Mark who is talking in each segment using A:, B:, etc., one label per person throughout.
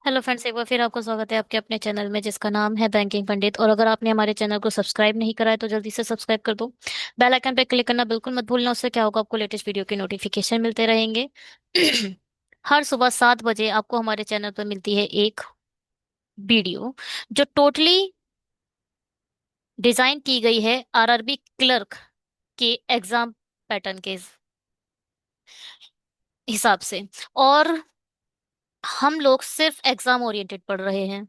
A: Hello friends, एक बार फिर आपको स्वागत है आपके अपने चैनल में जिसका नाम है बैंकिंग पंडित। और अगर आपने हमारे चैनल को सब्सक्राइब नहीं करा है तो जल्दी से सब्सक्राइब कर दो। बेल आइकन पे क्लिक करना बिल्कुल मत भूलना। उससे क्या होगा, आपको लेटेस्ट वीडियो के नोटिफिकेशन मिलते रहेंगे। हर सुबह 7 बजे आपको हमारे चैनल पर मिलती है एक वीडियो जो टोटली डिजाइन की गई है आरआरबी क्लर्क के एग्जाम पैटर्न के हिसाब से। और हम लोग सिर्फ एग्जाम ओरिएंटेड पढ़ रहे हैं।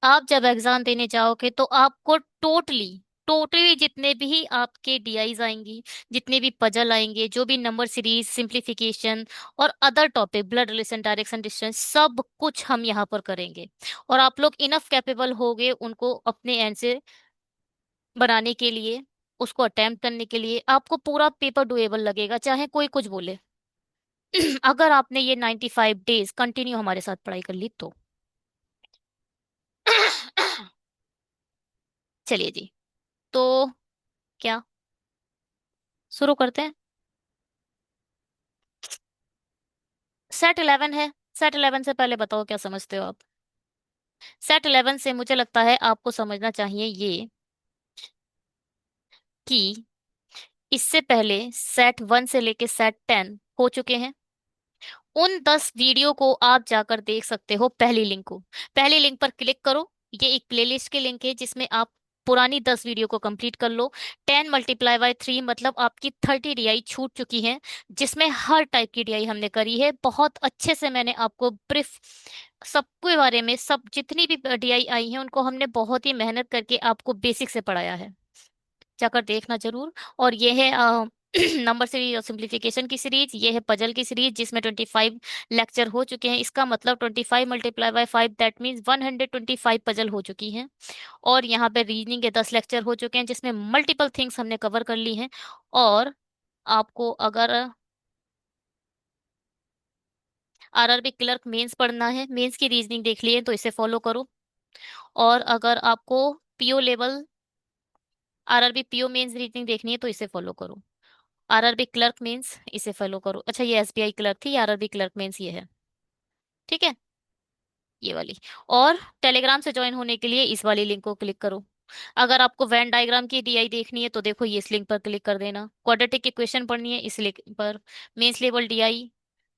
A: आप जब एग्जाम देने जाओगे तो आपको टोटली टोटली जितने भी आपके डीआईज आएंगी, जितने भी पजल आएंगे, जो भी नंबर सीरीज, सिंप्लीफिकेशन और other topic, blood relation, direction, distance, सब कुछ हम यहाँ पर करेंगे। और आप लोग इनफ कैपेबल होगे उनको अपने एंड से बनाने के लिए, उसको अटेम्प्ट करने के लिए। आपको पूरा पेपर डुएबल लगेगा चाहे कोई कुछ बोले। अगर आपने ये 95 डेज कंटिन्यू हमारे साथ पढ़ाई कर ली तो। चलिए जी, तो क्या शुरू करते हैं। सेट 11 है। सेट 11 से पहले बताओ क्या समझते हो आप। सेट 11 से मुझे लगता है आपको समझना चाहिए ये कि इससे पहले सेट 1 से लेके सेट 10 हो चुके हैं। उन 10 वीडियो को आप जाकर देख सकते हो। पहली लिंक को, पहली लिंक पर क्लिक करो। ये एक प्लेलिस्ट की लिंक है जिसमें आप पुरानी 10 वीडियो को कंप्लीट कर लो। 10 × 3 मतलब आपकी 30 DI छूट चुकी है, जिसमें हर टाइप की डीआई हमने करी है। बहुत अच्छे से मैंने आपको ब्रीफ सबके बारे में, सब जितनी भी डीआई आई हैं उनको हमने बहुत ही मेहनत करके आपको बेसिक से पढ़ाया है। जाकर देखना जरूर। और ये है नंबर सीरीज और सिंप्लीफिकेशन की सीरीज। ये है पजल की सीरीज जिसमें 25 लेक्चर हो चुके हैं। इसका मतलब 25 × 5 दैट मीन्स 125 पजल हो चुकी हैं। और यहाँ पे रीजनिंग के 10 लेक्चर हो चुके हैं जिसमें मल्टीपल थिंग्स हमने कवर कर ली हैं। और आपको अगर आरआरबी क्लर्क मेंस पढ़ना है, मेंस की रीजनिंग देख लिए तो इसे फॉलो करो। और अगर आपको PO level, RRB PO mains reasoning देखनी है तो इसे फॉलो करो। आरआरबी क्लर्क मेंस इसे फॉलो करो। अच्छा, ये एसबीआई क्लर्क थी, आरआरबी क्लर्क मेंस ये है। ठीक है, ये वाली। और टेलीग्राम से ज्वाइन होने के लिए इस वाली लिंक को क्लिक करो। अगर आपको वेन डायग्राम की डीआई देखनी है तो देखो ये इस लिंक पर क्लिक कर देना। क्वाड्रेटिक इक्वेशन पढ़नी है इस लिंक पर। Mains level DI,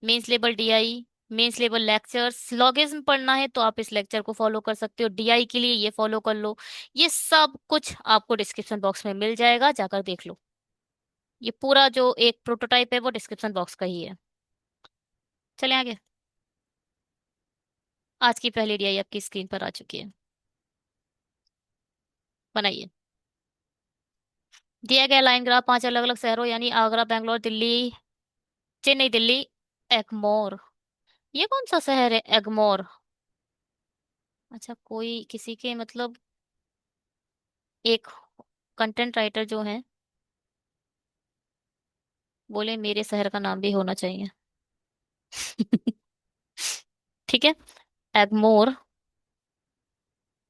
A: mains level DI, mains level lectures, लॉगिज्म पढ़ना है तो आप इस लेक्चर को फॉलो कर सकते हो। डीआई के लिए ये फॉलो कर लो। ये सब कुछ आपको डिस्क्रिप्शन बॉक्स में मिल जाएगा, जाकर देख लो। ये पूरा जो एक प्रोटोटाइप है वो डिस्क्रिप्शन बॉक्स का ही है। चले आगे। आज की पहली डीआई आपकी स्क्रीन पर आ चुकी है। बनाइए। दिया गया लाइन ग्राफ 5 अलग अलग शहरों यानी आगरा, बेंगलोर, दिल्ली, चेन्नई, दिल्ली, एगमोर। ये कौन सा शहर है एगमोर? अच्छा, कोई किसी के मतलब एक कंटेंट राइटर जो है बोले मेरे शहर का नाम भी होना चाहिए। ठीक है, एगमोर।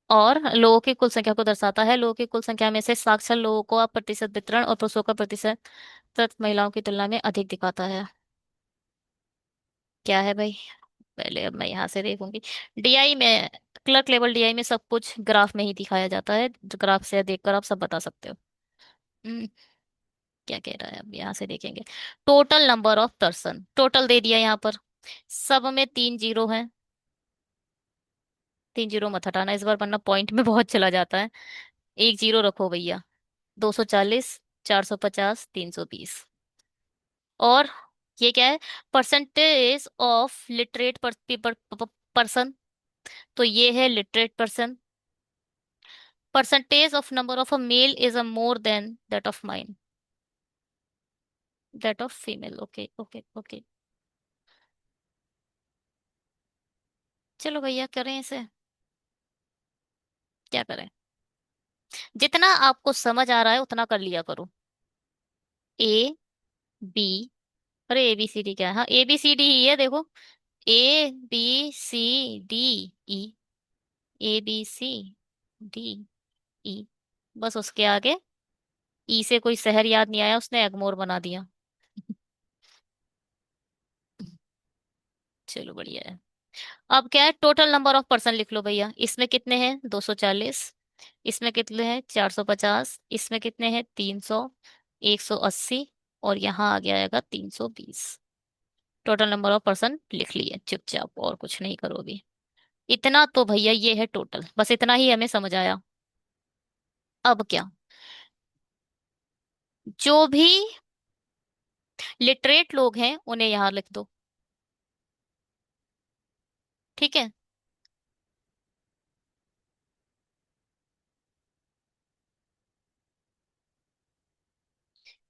A: और लोगों की कुल संख्या को दर्शाता है। लोगों की कुल संख्या में से साक्षर लोगों को आप प्रतिशत वितरण और पुरुषों का प्रतिशत महिलाओं की तुलना में अधिक दिखाता है। क्या है भाई? पहले अब मैं यहाँ से देखूंगी। डीआई में, क्लर्क लेवल डीआई में सब कुछ ग्राफ में ही दिखाया जाता है। ग्राफ से देखकर आप सब बता सकते हो। हम्म, क्या कह रहा है, अब यहाँ से देखेंगे। Total number of person, total दे दिया यहाँ पर। सब में 3 जीरो है। 3 जीरो मत हटाना इस बार वरना पॉइंट में बहुत चला जाता है। एक जीरो रखो भैया। 240, 450, 320। और ये क्या है? Percentage of literate person. तो ये है literate person. Percentage of number of a male is a more than that of mine, that of female. Okay, okay, okay। चलो भैया करें इसे। क्या करें? जितना आपको समझ आ रहा है उतना कर लिया करो। ए बी, अरे ए बी सी डी क्या है? हाँ, ए बी सी डी ही है देखो। A B C D E, A B C D E. बस उसके आगे ई से कोई शहर याद नहीं आया, उसने एगमोर बना दिया। चलो बढ़िया है। अब क्या है, टोटल नंबर ऑफ पर्सन लिख लो भैया। इसमें कितने हैं, 240। इसमें कितने हैं, 450। इसमें कितने हैं, 300, 180। और यहाँ आ गया आएगा 320। टोटल नंबर ऑफ पर्सन लिख लिए चुपचाप, और कुछ नहीं करो अभी। इतना तो भैया ये है टोटल, बस इतना ही हमें समझ आया। अब क्या, जो भी लिटरेट लोग हैं उन्हें यहाँ लिख दो। ठीक है।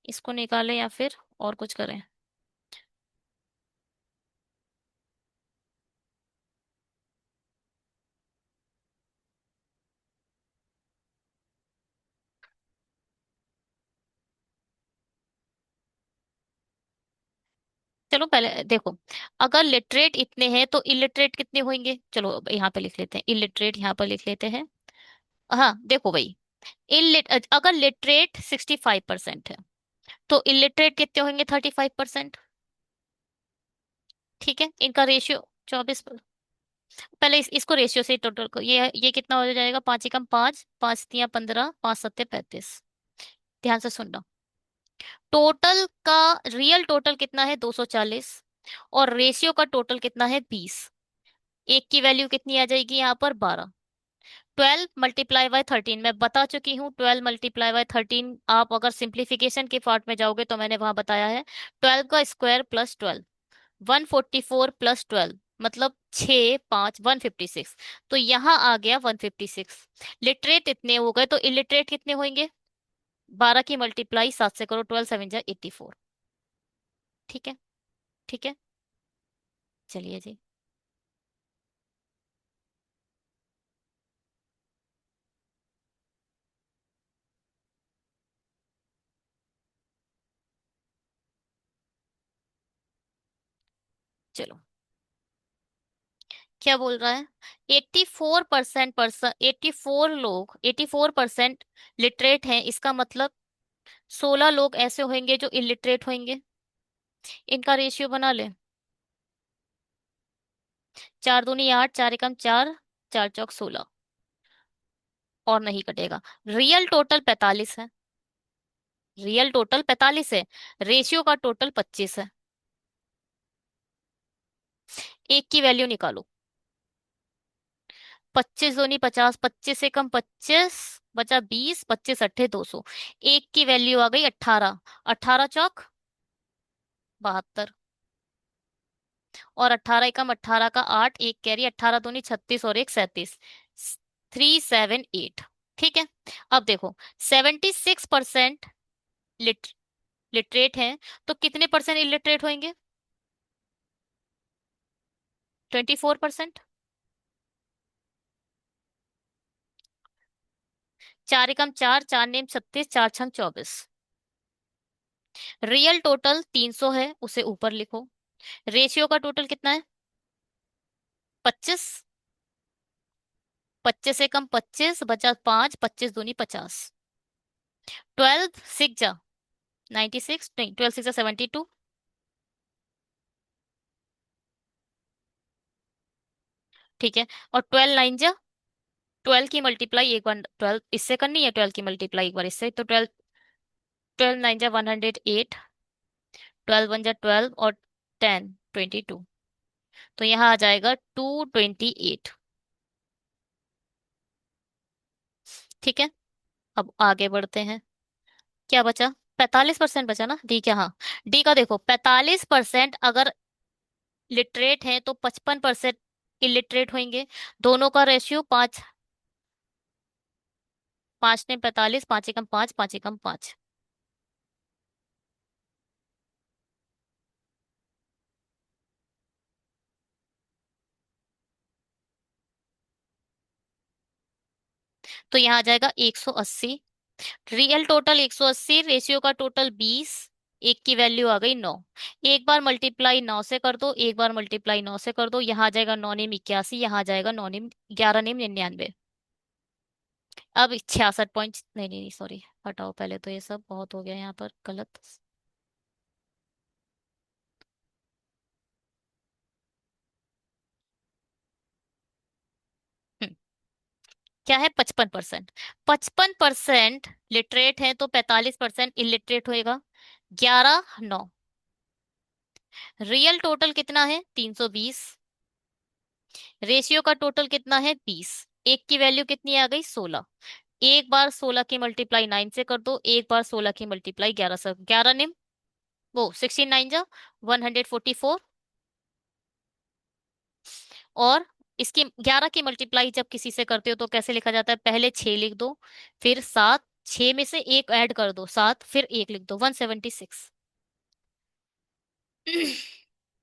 A: इसको निकालें या फिर और कुछ करें। चलो पहले देखो, अगर लिटरेट इतने हैं तो इलिटरेट कितने होंगे, चलो अब यहाँ पे लिख लेते हैं, इलिटरेट यहाँ पर लिख लेते हैं। हाँ देखो भाई, अगर लिटरेट 65% है तो इलिटरेट कितने होंगे, 35%। ठीक है, इनका रेशियो 24। पहले इसको रेशियो से टोटल को, ये कितना हो जाएगा, 5 एकम 5, 5 तियां 15, 5 सत्ते 35। ध्यान से सुनना, टोटल का रियल टोटल कितना है, 240। और रेशियो का टोटल कितना है, 20। एक की वैल्यू कितनी आ जाएगी यहाँ पर, 12। 12 × 13 मैं बता चुकी हूँ, 12 × 13 आप अगर सिंप्लीफिकेशन के पार्ट में जाओगे तो मैंने वहां बताया है। 12 का स्क्वायर प्लस 12, 144 + 12, मतलब 6 5 156। तो यहाँ आ गया 156। लिटरेट इतने हो गए, तो इलिटरेट कितने होंगे, 12 की मल्टीप्लाई 7 से करो, 12 × 7 = 84। ठीक है। ठीक है, चलिए जी। चलो, क्या बोल रहा है, 84% पर्सन 84 लोग 84% लिटरेट हैं, इसका मतलब 16 लोग ऐसे होंगे जो इलिटरेट होंगे। इनका रेशियो बना ले, 4 दूनी 8, 4 एकम 4, 4 चौक 16। और नहीं कटेगा। रियल टोटल 45 है, रियल टोटल 45 है, रेशियो का टोटल 25 है। एक की वैल्यू निकालो, 25 दूनी 50, 25 एकम 25, बचा 20, 25 × 8 = 200। एक की वैल्यू आ गई 18, 18 चौक 72। और 18 एकम 18 का 8, एक कैरी, 18 दूनी 36 और एक 37, 378। ठीक है। अब देखो, 76% लिट लिटरेट हैं, तो कितने परसेंट इलिटरेट होंगे, 24%। 4 एकम 4, 4 नेम 36, 4 छंग 24। रियल टोटल 300 है, उसे ऊपर लिखो। रेशियो का टोटल कितना है, 25। 25 एकम 25, बचा 5, 25 दूनी 50। 12 6 जा 96, नहीं, 12 6 जा 72। ठीक है। और 12 9 जा 12 की मल्टीप्लाई एक बार 12 इससे करनी है, 12 की मल्टीप्लाई एक बार इससे, तो 12 9 जा 108। 12 1 जा 12 और 10 22। तो यहाँ आ जाएगा 228। ठीक है। अब आगे बढ़ते हैं। क्या बचा, 45% बचा ना, डी क्या, हाँ। डी का देखो, 45% अगर लिटरेट हैं तो 55% इलिटरेट होंगे। दोनों का रेशियो 5, 5 ने 45, 5 एकम 5, 5 एकम 5। तो यहाँ आ जाएगा 180। रियल टोटल 180, रेशियो का टोटल 20। एक की वैल्यू आ गई 9। एक बार मल्टीप्लाई 9 से कर दो, एक बार मल्टीप्लाई 9 से कर दो, यहाँ आ जाएगा 9 नेम 81, यहाँ आ जाएगा 9 नेम 11 नेम 99। अब 66 पॉइंट, नहीं नहीं नहीं सॉरी, हटाओ पहले तो, ये सब बहुत हो गया यहाँ पर गलत। क्या है? 55%। 55% लिटरेट है तो 45% इलिटरेट होएगा। 11 9। रियल टोटल कितना है? 320। रेशियो का टोटल कितना है? 20। एक की वैल्यू कितनी आ गई? 16। एक बार 16 की मल्टीप्लाई 9 से कर दो, एक बार 16 की मल्टीप्लाई 11 से। 11 निम वो 16 9 जा 144। और इसकी 11 की मल्टीप्लाई जब किसी से करते हो तो कैसे लिखा जाता है? पहले 6 लिख दो, फिर 7, 6 में से एक ऐड कर दो 7, फिर एक लिख दो 176।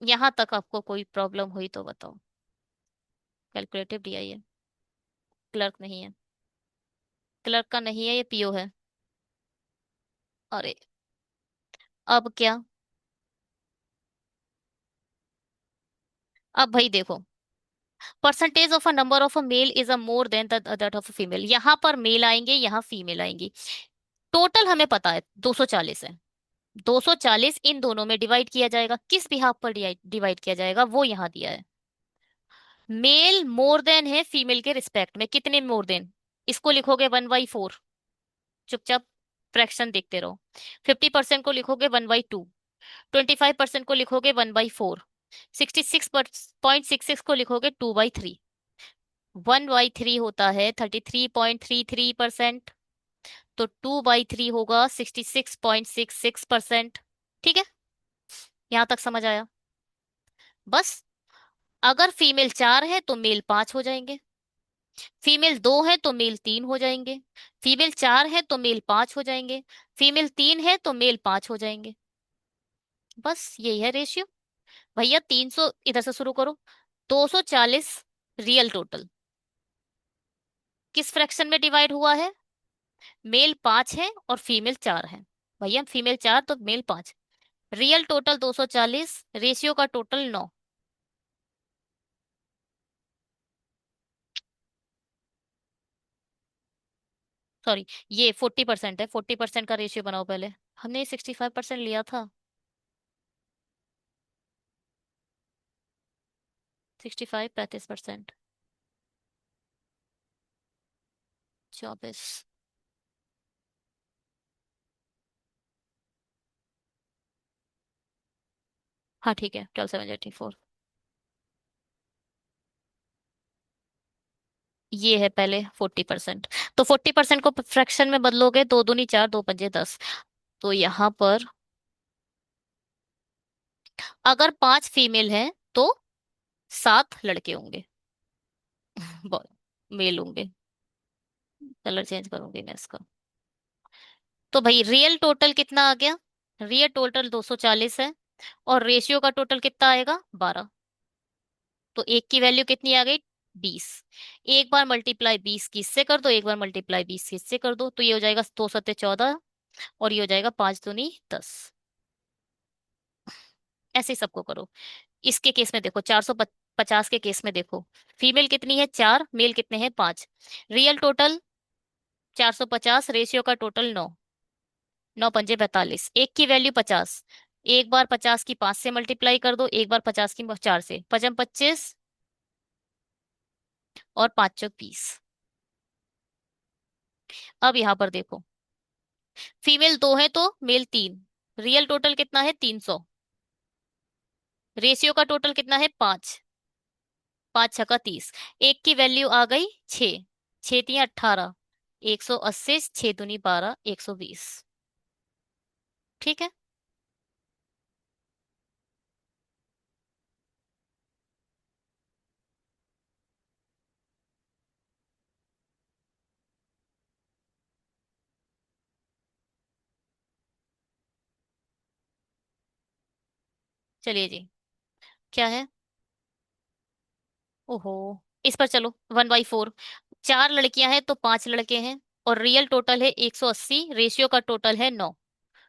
A: यहां तक आपको कोई प्रॉब्लम हुई तो बताओ। कैलकुलेटिव दिया है। क्लर्क नहीं है। क्लर्क का नहीं है, ये पीओ है। अरे अब क्या? अब भाई देखो, percentage of a number of a male is a more than that of a female. यहाँ पर मेल आएंगे, यहाँ फीमेल आएंगी। टोटल हमें पता है 240 है। 240 इन दोनों में डिवाइड किया जाएगा। किस बिहाफ पर डिवाइड किया जाएगा वो यहाँ दिया है। मेल मोर देन है फीमेल के रिस्पेक्ट में। कितने मोर देन? इसको लिखोगे 1/4। चुपचाप फ्रैक्शन देखते रहो। 50% को लिखोगे 1/2। 25% को लिखोगे 1/4। 66.66 को लिखोगे 2/3। 1/3 होता है 33.33%। तो 2/3 होगा 66.66%। ठीक है, यहां तक समझ आया? बस। अगर फीमेल 4 है तो मेल 5 हो जाएंगे। फीमेल 2 है तो मेल 3 हो जाएंगे। फीमेल 4 है तो मेल 5 हो जाएंगे। फीमेल 3 है तो मेल 5 हो जाएंगे। बस यही है रेशियो। भैया 300 इधर से शुरू करो। 240 रियल टोटल किस फ्रैक्शन में डिवाइड हुआ है? मेल 5 है और फीमेल 4 है। भैया फीमेल 4 तो मेल 5। रियल टोटल 240, रेशियो का टोटल 9। सॉरी, ये 40% है। 40% का रेशियो बनाओ पहले। हमने 65% लिया था। 65 35%। 24। हाँ ठीक है, 12 7 84। ये है पहले 40%। तो 40% को फ्रैक्शन में बदलोगे, दो दूनी 4, दो पंजे 10। तो यहाँ पर अगर 5 फीमेल हैं तो 7 लड़के होंगे। मेल होंगे। कलर चेंज करूंगी मैं इसका। तो भाई रियल टोटल कितना आ गया? रियल टोटल 240 है। और रेशियो का टोटल कितना आएगा? 12। तो एक की वैल्यू कितनी आ गई? 20। एक बार मल्टीप्लाई 20 की इससे कर दो, एक बार मल्टीप्लाई 20 की इससे कर दो, तो ये हो जाएगा 2 7 14। और ये हो जाएगा 5 दूनी 10। ऐसे ही सबको करो। इसके केस में देखो, 450 के केस में देखो, फीमेल कितनी है? 4, मेल कितने हैं? 5। रियल टोटल 450, रेशियो का टोटल 9। 9 पंजे 45, एक की वैल्यू 50। एक बार 50 की 5 से मल्टीप्लाई कर दो, एक बार 50 की 4 से। 55 25 और 5 चौक 20। अब यहां पर देखो, फीमेल 2 है तो मेल 3। रियल टोटल कितना है? 300। रेशियो का टोटल कितना है? 5। 5 6 30। एक की वैल्यू आ गई 6। 6 3 18। 180, 6 दूनी 12, 120। ठीक है। चलिए जी, क्या है? ओहो, इस पर चलो। 1/4। 4 लड़कियां हैं तो 5 लड़के हैं। और रियल टोटल है 180, रेशियो का टोटल है 9।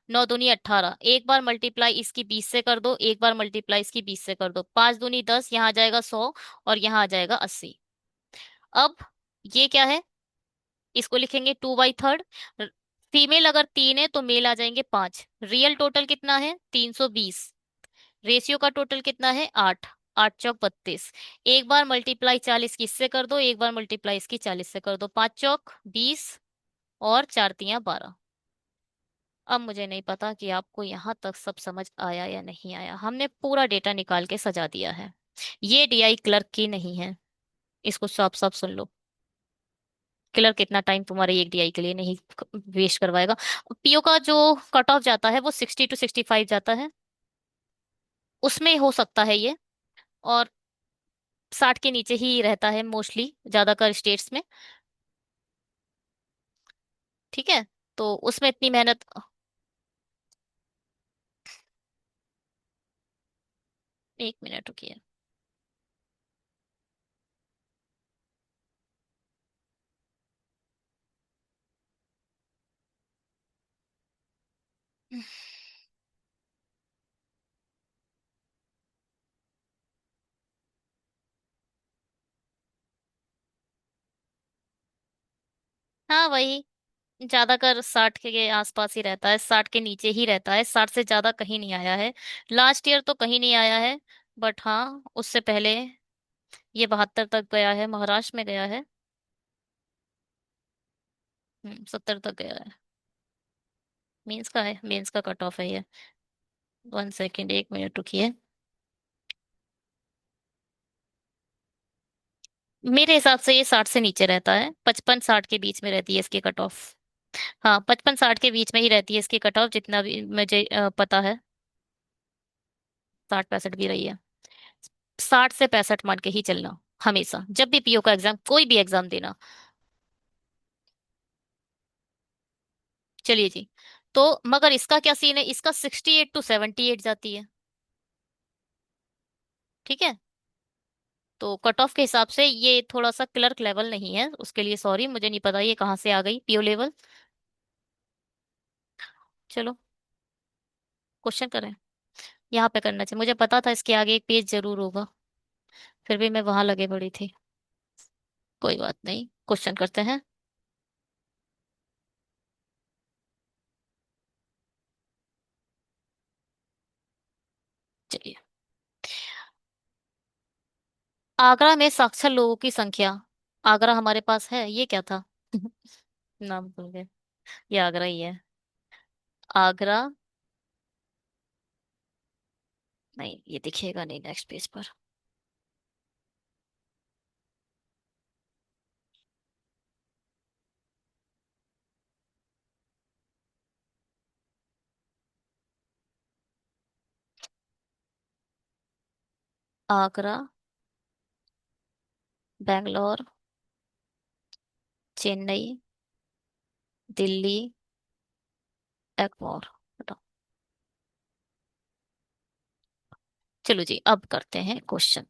A: 9 दूनी 18। एक बार मल्टीप्लाई इसकी 20 से कर दो, एक बार मल्टीप्लाई इसकी 20 से कर दो। 5 दूनी 10, यहाँ आ जाएगा 100। और यहाँ आ जाएगा 80। अब ये क्या है? इसको लिखेंगे 2/3। फीमेल अगर 3 है तो मेल आ जाएंगे 5। रियल टोटल कितना है? 320। रेशियो का टोटल कितना है? 8। आठ चौक 32। एक बार मल्टीप्लाई 40 की इससे कर दो, एक बार मल्टीप्लाई इसकी 40 से कर दो। पांच चौक 20 और चार तियां 12। अब मुझे नहीं पता कि आपको यहाँ तक सब समझ आया या नहीं आया। हमने पूरा डेटा निकाल के सजा दिया है। ये डीआई क्लर्क की नहीं है, इसको साफ साफ सुन लो। क्लर्क इतना टाइम तुम्हारे एक डीआई के लिए नहीं वेस्ट करवाएगा। पीओ का जो कट ऑफ जाता है वो 60 to 65 जाता है, उसमें हो सकता है ये। और 60 के नीचे ही रहता है मोस्टली ज्यादातर स्टेट्स में। ठीक है, तो उसमें इतनी मेहनत। एक मिनट रुकिए। हाँ वही, ज्यादातर 60 के आसपास ही रहता है, 60 के नीचे ही रहता है, 60 से ज्यादा कहीं नहीं आया है। लास्ट ईयर तो कहीं नहीं आया है, बट हाँ उससे पहले ये 72 तक गया है, महाराष्ट्र में गया है। 70 तक गया है। मेंस का है, मेंस का कट ऑफ है ये। वन सेकेंड, एक मिनट रुकिए। मेरे हिसाब से ये 60 से नीचे रहता है, 55 60 के बीच में रहती है इसकी कट ऑफ। हाँ 55 60 के बीच में ही रहती है इसकी कट ऑफ, जितना भी मुझे पता है। 60 65 भी रही है। 60 से 65 मान के ही चलना हमेशा, जब भी पीओ का एग्जाम, कोई भी एग्जाम देना। चलिए जी। तो मगर इसका क्या सीन है, इसका 68 to 78 जाती है। ठीक है, तो कट ऑफ के हिसाब से ये थोड़ा सा क्लर्क लेवल नहीं है, उसके लिए सॉरी, मुझे नहीं पता ये कहाँ से आ गई पीओ लेवल। चलो क्वेश्चन करें। यहाँ पे करना चाहिए, मुझे पता था इसके आगे एक पेज जरूर होगा, फिर भी मैं वहां लगे पड़ी थी। कोई बात नहीं, क्वेश्चन करते हैं। चलिए। आगरा में साक्षर लोगों की संख्या। आगरा हमारे पास है, ये क्या था? नाम भूल गए। ये आगरा ही है। आगरा। नहीं ये दिखेगा नहीं नेक्स्ट पेज पर। आगरा, बैंगलोर, चेन्नई, दिल्ली, एगमोर। बताओ। चलो जी, अब करते हैं क्वेश्चन।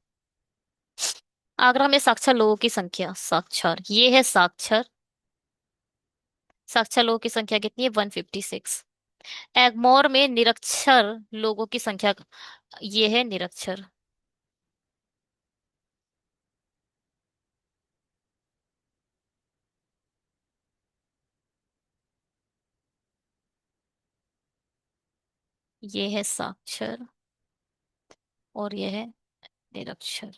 A: आगरा में साक्षर लोगों की संख्या, साक्षर ये है साक्षर। साक्षर लोगों की संख्या कितनी है? 156। एगमोर में निरक्षर लोगों की संख्या, ये है निरक्षर। ये है साक्षर और ये है निरक्षर।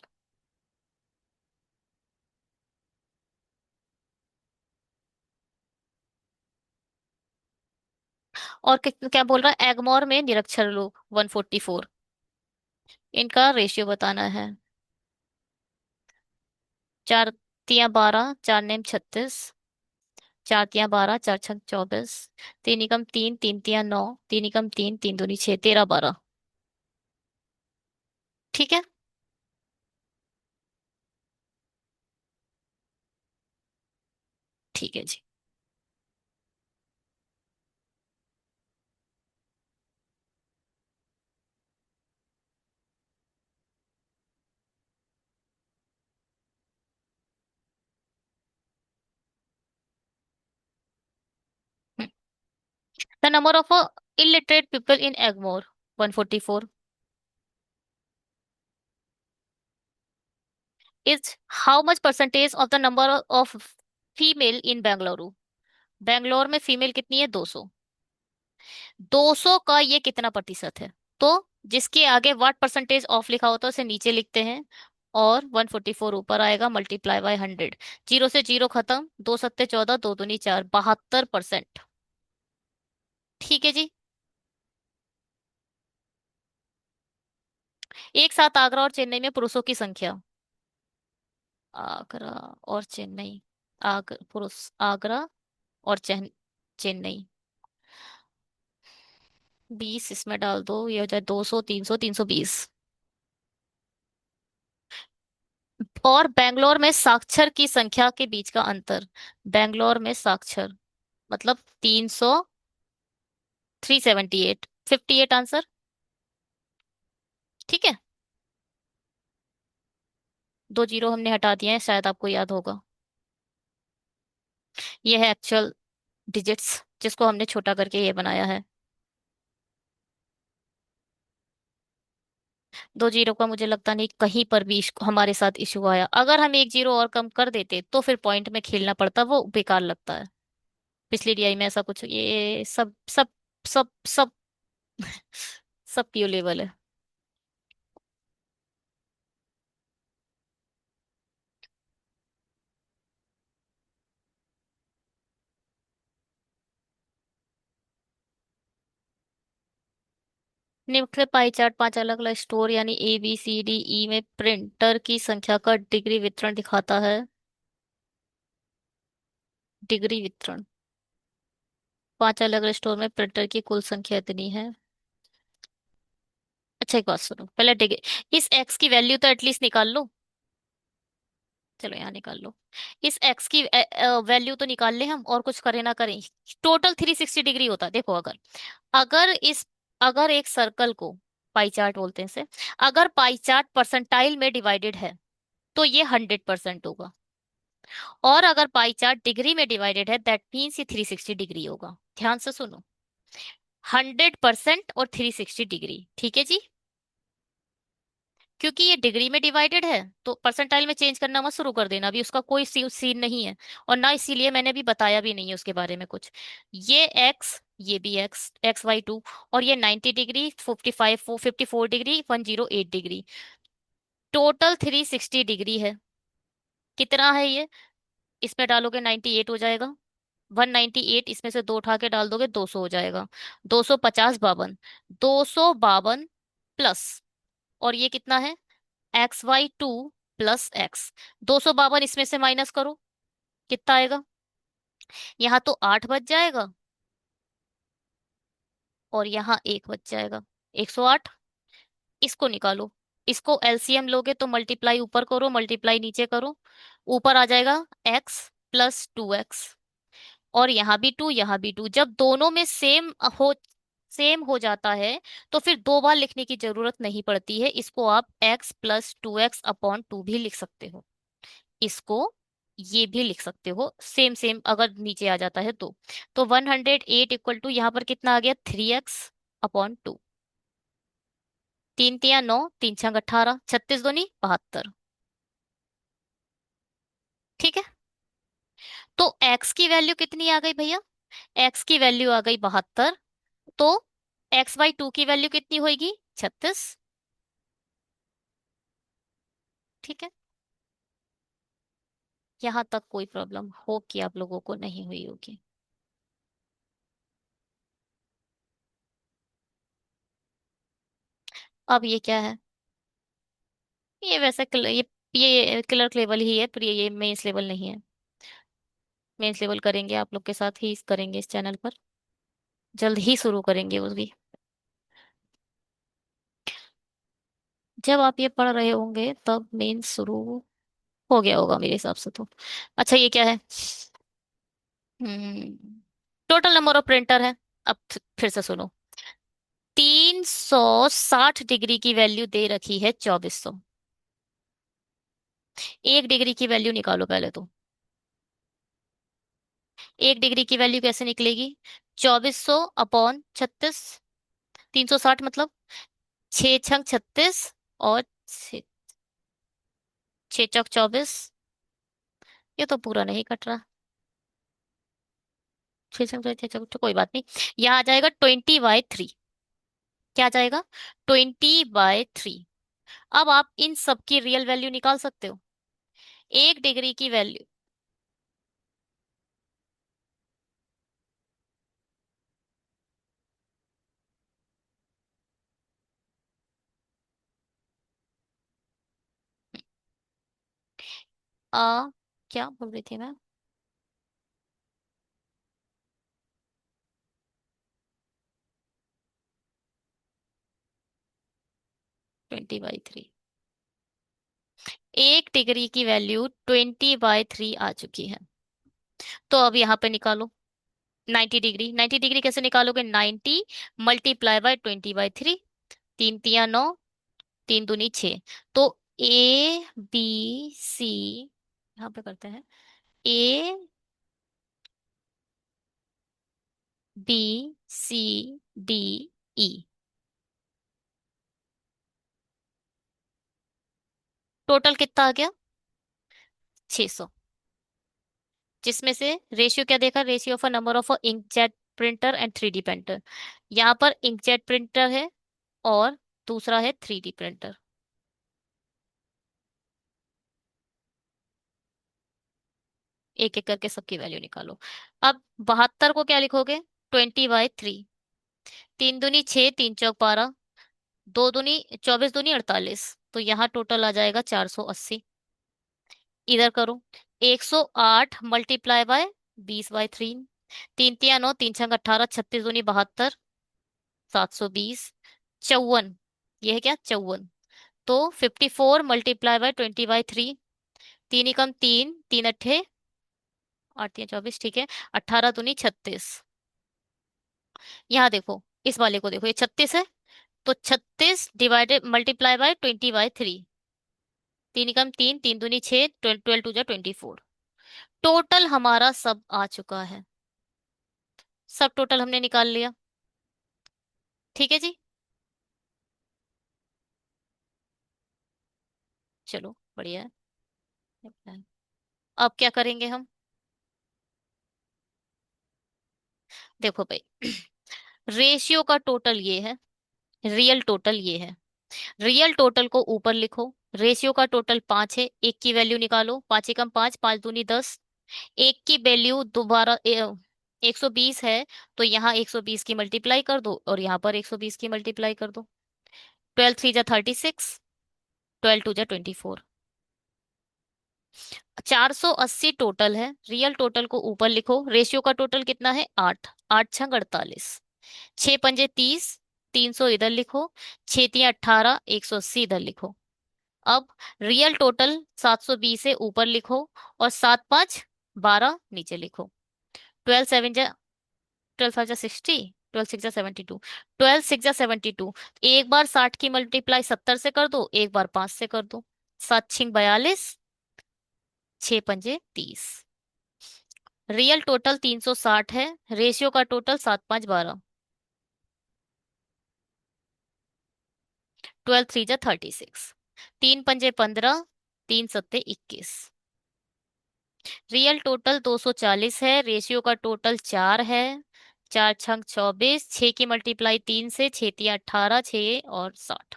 A: और क्या बोल रहा है? एगमोर में निरक्षर लोग 144। इनका रेशियो बताना है। चार तिया 12, चार नेम 36, चार तिया 12, चार छक 24, तीन एकम 3, तीन तिया 9, तीन एकम 3, तीन दूनी 6, 13 12। ठीक है। ठीक है जी। The number of illiterate people in Egmore, 144, is how much percentage of the number of female in Bengaluru? Bangalore में फीमेल कितनी है? 200। 200 का ये कितना प्रतिशत है? तो जिसके आगे वाट परसेंटेज ऑफ लिखा होता है उसे नीचे लिखते हैं, और 144 ऊपर आएगा, मल्टीप्लाई बाय 100। जीरो से जीरो खत्म, दो सत्ते 14, दो दूनी 4, 72%। ठीक है जी। एक साथ आगरा और चेन्नई में पुरुषों की संख्या। आगरा और चेन्नई। पुरुष आगरा और चेन्नई। 20 इसमें डाल दो, ये हो जाए 200, 300, 320। और बेंगलोर में साक्षर की संख्या के बीच का अंतर। बेंगलोर में साक्षर मतलब 300, 378, 58 आंसर। ठीक है। दो जीरो हमने हटा दिए हैं, शायद आपको याद होगा। ये है एक्चुअल डिजिट्स, जिसको हमने छोटा करके ये बनाया है। दो जीरो का मुझे लगता नहीं कहीं पर भी हमारे साथ इशू आया। अगर हम एक जीरो और कम कर देते तो फिर पॉइंट में खेलना पड़ता, वो बेकार लगता है। पिछली डीआई में ऐसा कुछ, ये सब सब सब सब सब पीओ लेवल है। निम्नलिखित पाई चार्ट पांच अलग अलग स्टोर यानी ABCDE में प्रिंटर की संख्या का डिग्री वितरण दिखाता है। डिग्री वितरण। पांच अलग अलग स्टोर में प्रिंटर की कुल संख्या इतनी है। अच्छा एक बात सुनो, पहले डिग्री, इस एक्स की वैल्यू तो एटलीस्ट निकाल लो। चलो यहाँ निकाल लो। इस एक्स की वैल्यू तो निकाल ले हम, और कुछ करें ना करें। टोटल 360 डिग्री होता, देखो अगर, अगर इस अगर एक सर्कल को, पाई चार्ट बोलते हैं इसे, अगर पाई चार्ट परसेंटाइल में डिवाइडेड है तो ये 100% होगा। और अगर पाई चार्ट डिग्री में डिवाइडेड है दैट मीन्स ये 360 डिग्री होगा। ध्यान से सुनो, 100% और 360 डिग्री, ठीक है जी। क्योंकि ये डिग्री में डिवाइडेड है तो परसेंटाइल में चेंज करना मत शुरू कर देना, अभी उसका कोई सीन नहीं है। और ना इसीलिए मैंने अभी बताया भी नहीं है उसके बारे में कुछ। ये एक्स, ये भी एक्स, XY2, और ये 90 degree, 55, 54 degree, 108 degree, total 360 degree है। कितना है ये? इसमें डालोगे 98 हो जाएगा। 198, इसमें से दो उठा के डाल दोगे 200 हो जाएगा। 250, 52। 252 प्लस, और ये कितना है? XY2 plus x. 252 इसमें से माइनस करो, कितना आएगा? यहाँ तो 8 बच जाएगा, और यहाँ एक बच जाएगा, 108। इसको निकालो। इसको एलसीएम लोगे तो मल्टीप्लाई ऊपर करो, मल्टीप्लाई नीचे करो। ऊपर आ जाएगा x + 2x, और यहाँ भी 2, यहाँ भी 2। जब दोनों में सेम हो जाता है तो फिर दो बार लिखने की जरूरत नहीं पड़ती है, इसको आप x + 2x/2 भी लिख सकते हो। इसको ये भी लिख सकते हो, सेम सेम अगर नीचे आ जाता है तो 108 इक्वल टू यहाँ पर कितना आ गया? 3x/2। तीन तिया 9, तीन छंग 18, 36 दूनी 72। ठीक है। तो x की वैल्यू कितनी आ गई भैया? x की वैल्यू आ गई 72। तो x/2 की वैल्यू कितनी होगी? 36। ठीक है। यहाँ तक कोई प्रॉब्लम हो कि आप लोगों को नहीं हुई होगी? अब ये क्या है? ये वैसे ये क्लर्क लेवल ही है, पर ये मेंस लेवल नहीं है। मेंस लेवल करेंगे आप लोग के साथ ही करेंगे इस चैनल पर, जल्द ही शुरू करेंगे वो भी। जब आप ये पढ़ रहे होंगे तब मेंस शुरू हो गया होगा मेरे हिसाब से तो। अच्छा ये क्या है? टोटल नंबर ऑफ प्रिंटर है। अब फिर से सुनो, 360 डिग्री की वैल्यू दे रखी है 2400। एक डिग्री की वैल्यू निकालो पहले तो। एक डिग्री की वैल्यू कैसे निकलेगी? 2400/36। 360 मतलब 6 छंग 36, और 6 6 चौक 24। ये तो पूरा नहीं कट रहा। 6 छंग 6 कोई बात नहीं। यहाँ आ जाएगा 20/3। क्या आ जाएगा? 20/3। अब आप इन सब की रियल वैल्यू निकाल सकते हो। 1 डिग्री की वैल्यू, आ क्या बोल रही थी मैं? 20/3। 1 डिग्री की वैल्यू 20/3 आ चुकी है। तो अब यहाँ पे निकालो 90 डिग्री। 90 डिग्री कैसे निकालोगे? 90 × 20/3। 3 × 3 = 9, 3 × 2 = 6। तो ABC, यहाँ पे करते हैं, ABCDE। टोटल कितना आ गया? 600। जिसमें से रेशियो क्या देखा? Ratio of a number of inkjet printer and 3D printer. यहाँ पर इंकजेट प्रिंटर है और दूसरा है 3D प्रिंटर। एक एक करके सबकी वैल्यू निकालो। अब 72 को क्या लिखोगे? 20/3। 3 दूनी 6, 3 × 4 = 12, 2 दूनी 24, 2 दूनी 48। तो यहाँ टोटल आ जाएगा 480। इधर करो, 108 × 20/3। 3 × 3 = 9, 3 × 6 = 18, 36 दूनी 72, 720। 54, ये है क्या? 54। तो 54 × 20/3। 3 × 3 = 3, 3 × 8 = 8 × 24, ठीक है। 18 दूनी 36। यहाँ देखो, इस वाले को देखो, ये 36 है। तो 36 डिवाइडेड मल्टीप्लाई बाय 20/3। 3 × 3 = 3, 3 दूनी 6, 12 × 2 = 24। टोटल हमारा सब आ चुका है। सब टोटल हमने निकाल लिया। ठीक है जी। चलो बढ़िया है। अब क्या करेंगे हम? देखो भाई, रेशियो का टोटल ये है, रियल टोटल ये है। रियल टोटल को ऊपर लिखो। रेशियो का टोटल 5 है। एक की वैल्यू निकालो। 5 × 5 = 5 दूनी 10। एक की वैल्यू दोबारा 120 है। तो यहाँ 120 की मल्टीप्लाई कर दो और यहाँ पर 120 की मल्टीप्लाई कर दो। 12 × 3 = 36, 12 × 2 = 24। 480 टोटल है। रियल टोटल को ऊपर लिखो। रेशियो का टोटल कितना है? 8। 8 × 6 = 48। 6 × 5 = 30। 300 इधर लिखो। 6 × 3 = 18, 180 इधर लिखो। अब रियल टोटल 720 है, ऊपर लिखो। और 7 × 5 = 12 नीचे लिखो। 12 × 7 = 60, 12 × 6 = 72, 12 × 6 = 72। एक बार 60 की मल्टीप्लाई 70 से कर दो, एक बार 5 से कर दो। 7 × 6 = 42, 6 × 5 = 30। रियल टोटल 360 है। रेशियो का टोटल 7 × 5 = 12। 12 × 3 = 36। 3 × 5 = 15, 3 × 7 = 21। रियल टोटल 240 है। रेशियो का टोटल 4 है। 4 × 6 = 24। 6 की मल्टीप्लाई 3 से, 6 × 3 = 18, 6 और 60।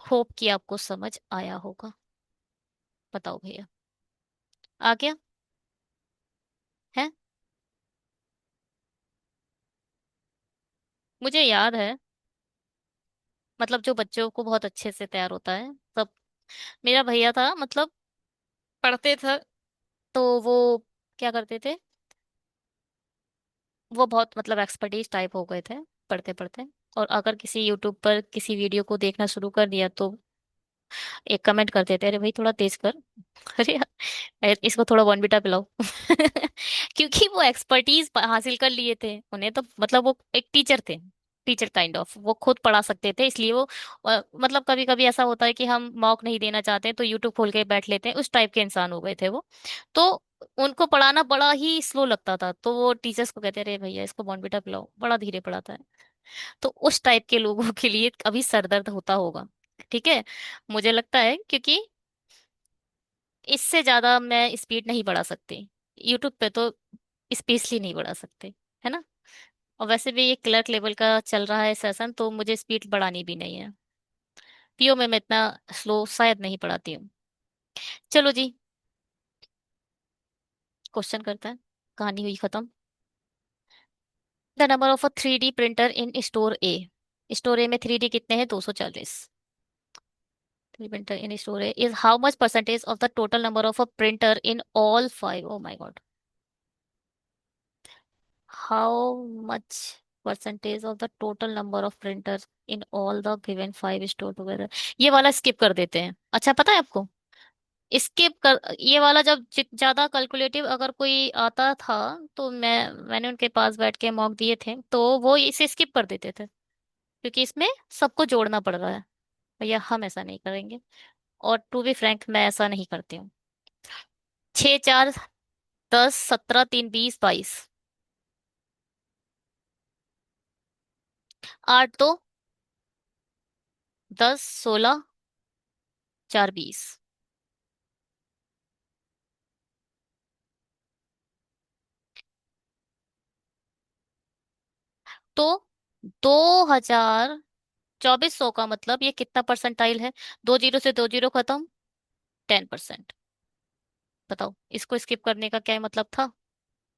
A: होप कि आपको समझ आया होगा। बताओ भैया, आ गया है? मुझे याद है, मतलब जो बच्चों को बहुत अच्छे से तैयार होता है सब, मेरा भैया था, मतलब पढ़ते थे तो वो क्या करते थे, वो बहुत मतलब एक्सपर्टीज टाइप हो गए थे पढ़ते पढ़ते। और अगर किसी यूट्यूब पर किसी वीडियो को देखना शुरू कर दिया तो एक कमेंट करते थे, अरे भाई थोड़ा तेज कर। अरे यार, इसको थोड़ा बॉर्नविटा पिलाओ। क्योंकि वो एक्सपर्टीज हासिल कर लिए थे। उन्हें तो मतलब वो एक टीचर थे, टीचर काइंड ऑफ, वो खुद पढ़ा सकते थे, इसलिए वो मतलब कभी कभी ऐसा होता है कि हम मॉक नहीं देना चाहते तो यूट्यूब खोल के बैठ लेते हैं, उस टाइप के इंसान हो गए थे वो। तो उनको पढ़ाना बड़ा ही स्लो लगता था, तो वो टीचर्स को कहते, अरे भैया इसको बॉर्नविटा पिलाओ, बड़ा धीरे पढ़ाता है। तो उस टाइप के लोगों के लिए अभी सर दर्द होता होगा। ठीक है, मुझे लगता है, क्योंकि इससे ज्यादा मैं स्पीड नहीं बढ़ा सकती। यूट्यूब पे तो स्पेसली नहीं बढ़ा सकते, है ना? और वैसे भी ये क्लर्क लेवल का चल रहा है सेशन, तो मुझे स्पीड बढ़ानी भी नहीं है। पीओ में मैं इतना स्लो शायद नहीं पढ़ाती हूँ। चलो जी, क्वेश्चन करता है। कहानी हुई खत्म। The number of a 3D printer in store A. Store A में 3D कितने हैं? 240। 3D printer in store A is how much percentage of the total number of a printer in all five? Oh my god. How much percentage of the total number of printer in all the given five store together? ये वाला skip कर देते हैं। अच्छा, पता है आपको, skip कर ये वाला, जब ज्यादा कैलकुलेटिव अगर कोई आता था तो मैंने उनके पास बैठ के मॉक दिए थे, तो वो इसे स्किप कर देते थे, क्योंकि इसमें सबको जोड़ना पड़ रहा है। भैया हम ऐसा नहीं करेंगे। और टू बी फ्रैंक, मैं ऐसा नहीं करती हूँ। 6 4 10 17 3 20 22। 8 2 10 16 4 20। तो 2024 का मतलब ये कितना परसेंटाइल है? 2 जीरो से 2 जीरो खत्म। 10%। बताओ, इसको स्किप करने का क्या मतलब था?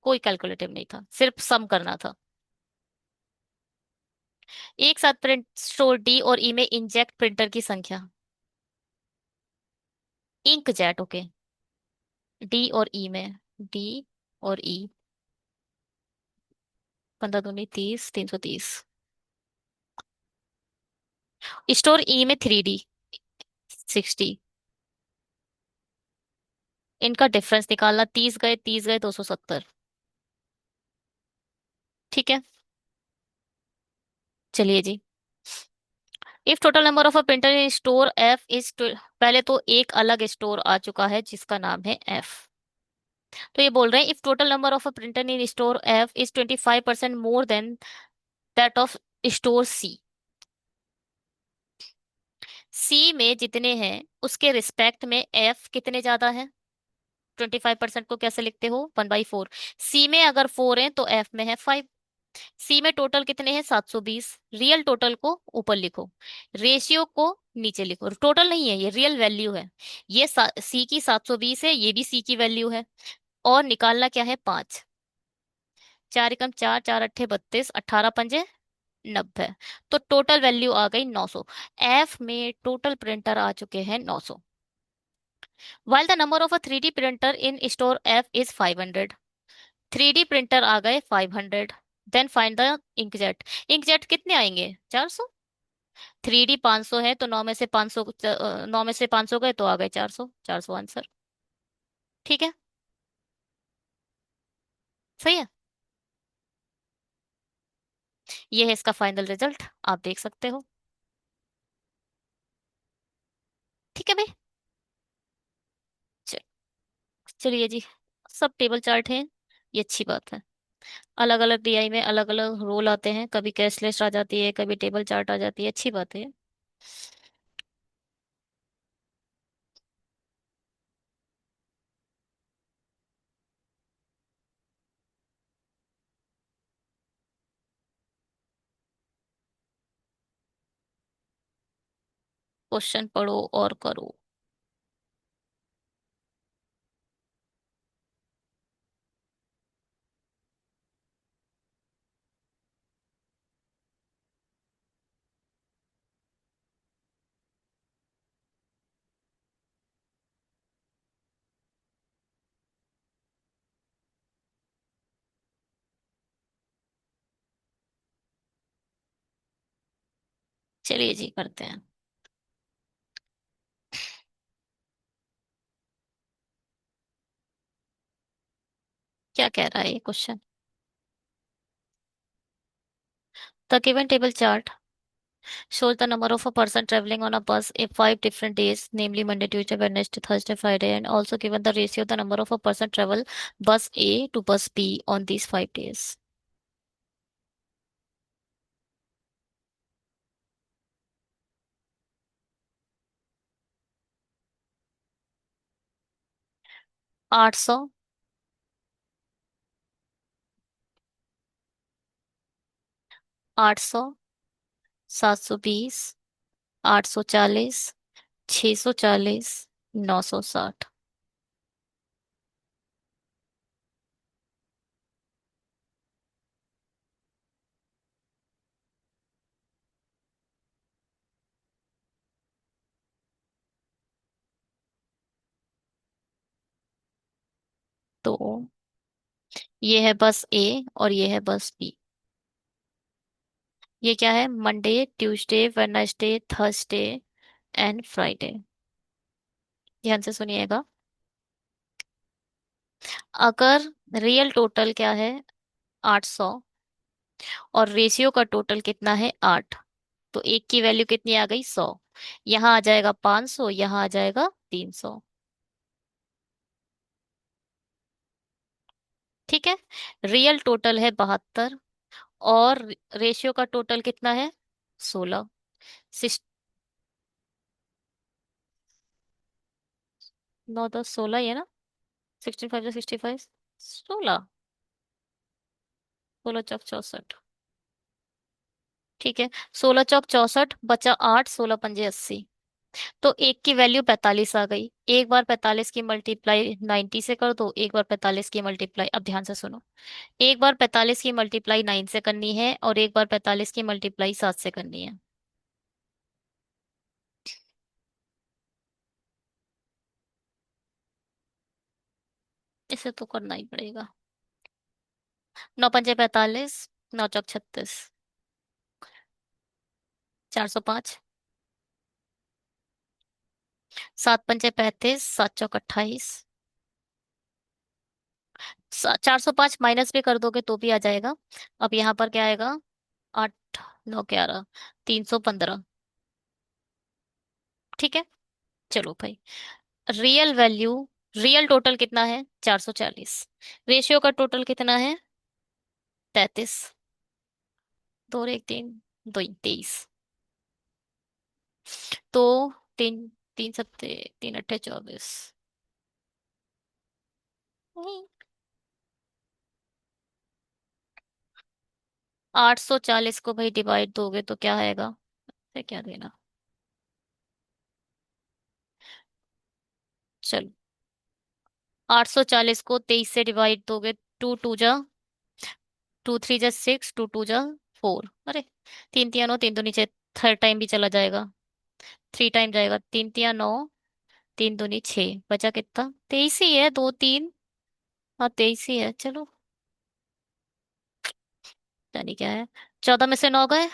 A: कोई कैलकुलेटिव नहीं था, सिर्फ सम करना था। एक साथ प्रिंट स्टोर डी और ई में इंजेक्ट प्रिंटर की संख्या। Ink jet, okay. डी और ई में, डी और ई। 15 दूनी 30, 330। स्टोर ई में 3D 60। इनका डिफरेंस निकालना। 30 गए 270। ठीक है। चलिए जी। If total number of a printer in store F is, पहले तो एक अलग स्टोर आ चुका है जिसका नाम है एफ। तो ये बोल रहे हैं if total number of a printer in store F is 25% more than that of store C. C में जितने हैं उसके रिस्पेक्ट में एफ कितने ज्यादा है? 25% को कैसे लिखते हो? 1/4। सी में अगर 4 है तो एफ में है 5। सी में टोटल कितने हैं? 720। रियल टोटल को ऊपर लिखो, रेशियो को नीचे लिखो। टोटल नहीं है, ये रियल वैल्यू है। ये सी की 720 है, ये भी सी की वैल्यू है। और निकालना क्या है? 5। 4 एकम 4, 4 अट्ठे 32, 18 पंजे 90। तो टोटल वैल्यू आ गई 900। एफ में टोटल प्रिंटर आ चुके हैं 900। While the number of a 3D printer in store F is 500। 3D printer आ गए 500। Then find the inkjet. Inkjet कितने आएंगे? 400। 3D 500 है तो 9 में से 500, 9 में से 500 गए तो आ गए 400। 400 आंसर। ठीक है। सही है। ये है इसका फाइनल रिजल्ट, आप देख सकते हो। ठीक है भाई। चल- चलिए जी। सब टेबल चार्ट है, ये अच्छी बात है। अलग अलग डीआई में अलग अलग रोल आते हैं, कभी कैश लिस्ट आ जाती है, कभी टेबल चार्ट आ जाती है, अच्छी बात है। क्वेश्चन पढ़ो और करो। चलिए जी, करते हैं। क्या कह रहा है ये question? The given table chart shows the number of a person traveling on a bus in 5 different days, namely Monday, Tuesday, Wednesday, Thursday, Friday, and also given the ratio of the number of a person travel bus A to bus B on these 5 days. 800। 800, 720, 840, 640, 960। तो ये है बस ए और ये है बस B. ये क्या है? Monday, Tuesday, Wednesday, Thursday and Friday. ध्यान से सुनिएगा। अगर रियल टोटल क्या है? 800, और रेशियो का टोटल कितना है? 8। तो एक की वैल्यू कितनी आ गई? 100। यहाँ आ जाएगा 500, यहाँ आ जाएगा 300। ठीक है। रियल टोटल है 72, और रेशियो का टोटल कितना है? 16। सिक्स 9 10 16 ही है ना? 65 65, 16। 16 चौक 64। ठीक है। 16 चौक 64, बचा 8, 16 पंजे 80। तो एक की वैल्यू 45 आ गई। एक बार 45 की मल्टीप्लाई 90 से कर दो, एक बार 45 की मल्टीप्लाई, अब ध्यान से सुनो, एक बार 45 की मल्टीप्लाई 9 से करनी है और एक बार 45 की मल्टीप्लाई 7 से करनी है। इसे तो करना ही पड़ेगा। 9 पंजे 45, 9 चौक 36, 405। 7 पंजे 35, 7 चौक 28। 405 माइनस भी कर दोगे तो भी आ जाएगा। अब यहाँ पर क्या आएगा? 8 9 11, 315। ठीक है। चलो भाई। रियल वैल्यू, रियल टोटल कितना है? 440। रेशियो का टोटल कितना है? 33। दो और एक तीन, दो 23। तो तीन, तीन सत्ते, 3 8 24। 840 को भाई डिवाइड दोगे तो क्या आएगा? फिर क्या देना? चलो, 840 को 23 से डिवाइड दोगे, 2 2 जा, 2 3 जा 6, 2 2 जा 4। अरे, 3 3 9, 3 2 नीचे, थर्ड टाइम भी चला जाएगा। 3 टाइम जाएगा। 3 3 9, 3 2 6, बचा कितना? 23 ही है। 2 3, हाँ 23 ही है। चलो, जानी क्या है। 14 में से 9 गए,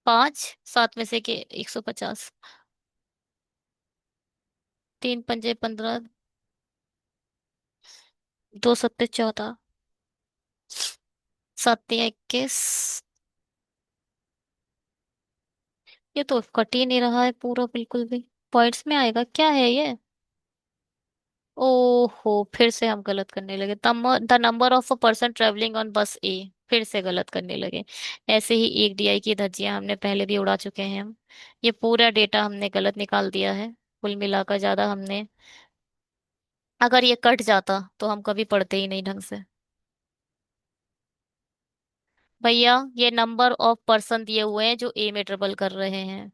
A: 5। 7 में से के 150। 3 पंजे 15, 2 सत्ते 14, 7 तियां 21। ये तो कट ही नहीं रहा है पूरा बिल्कुल भी। पॉइंट्स में आएगा क्या है ये? ओहो, फिर से हम गलत करने लगे। The number of a person travelling on बस ए। फिर से गलत करने लगे। ऐसे ही एक डीआई की धज्जियां हमने पहले भी उड़ा चुके हैं हम। ये पूरा डेटा हमने गलत निकाल दिया है। कुल मिलाकर ज्यादा हमने, अगर ये कट जाता तो हम कभी पढ़ते ही नहीं ढंग से। भैया, ये नंबर ऑफ पर्सन दिए हुए हैं जो ए में ट्रेवल कर रहे हैं।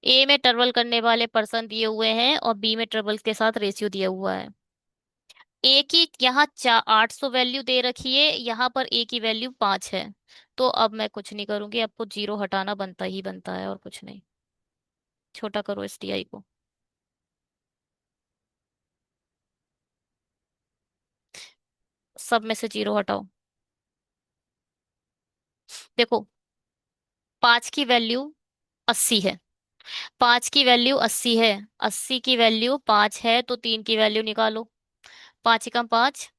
A: ए में ट्रेवल करने वाले पर्सन दिए हुए हैं और बी में ट्रेवल के साथ रेशियो दिया हुआ है। ए की यहाँ 800 वैल्यू दे रखी है, यहाँ पर ए की वैल्यू 5 है। तो अब मैं कुछ नहीं करूंगी, आपको जीरो हटाना बनता ही बनता है और कुछ नहीं। छोटा करो इस टीआई को। सब में से जीरो हटाओ। देखो, 5 की वैल्यू 80 है। 5 की वैल्यू 80 है। 80 की वैल्यू 5 है तो 3 की वैल्यू निकालो। 5 एकम 5,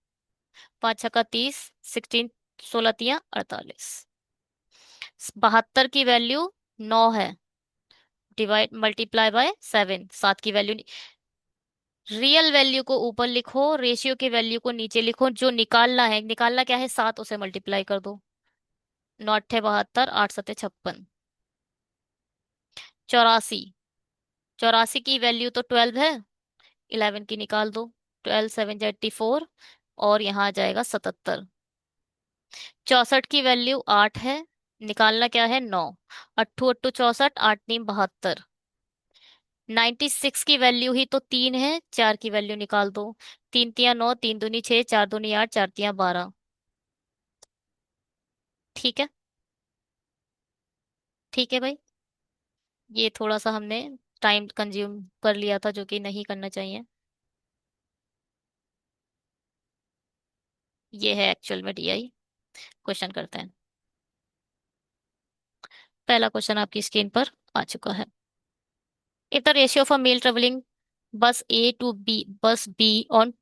A: 5 छक्का 30, 16, 16 तियां 48। 72 की वैल्यू 9 है। Divide multiply by 7। 7 की वैल्यू, रियल वैल्यू को ऊपर लिखो, रेशियो के वैल्यू को नीचे लिखो। जो निकालना है, निकालना क्या है? 7, उसे मल्टीप्लाई कर दो। 9 8 72, 8 7 56। 84। 84 की वैल्यू तो 12 है, 11 की निकाल दो। 12 7 84, और यहाँ आ जाएगा 77। 64 की वैल्यू 8 है, निकालना क्या है? 9। अट्ठू अट्ठू 64, 8 × 9 = 72। 96 की वैल्यू ही तो 3 है, 4 की वैल्यू निकाल दो। 3 × 3 = 9, 3 × 2 = 6, 4 × 2 = 8, 4 × 3 = 12। ठीक है। ठीक है भाई। ये थोड़ा सा हमने टाइम कंज्यूम कर लिया था, जो कि नहीं करना चाहिए। ये है एक्चुअल में डीआई। क्वेश्चन करते हैं। पहला क्वेश्चन आपकी स्क्रीन पर आ चुका है। If the ratio of a male travelling bus A to B bus B on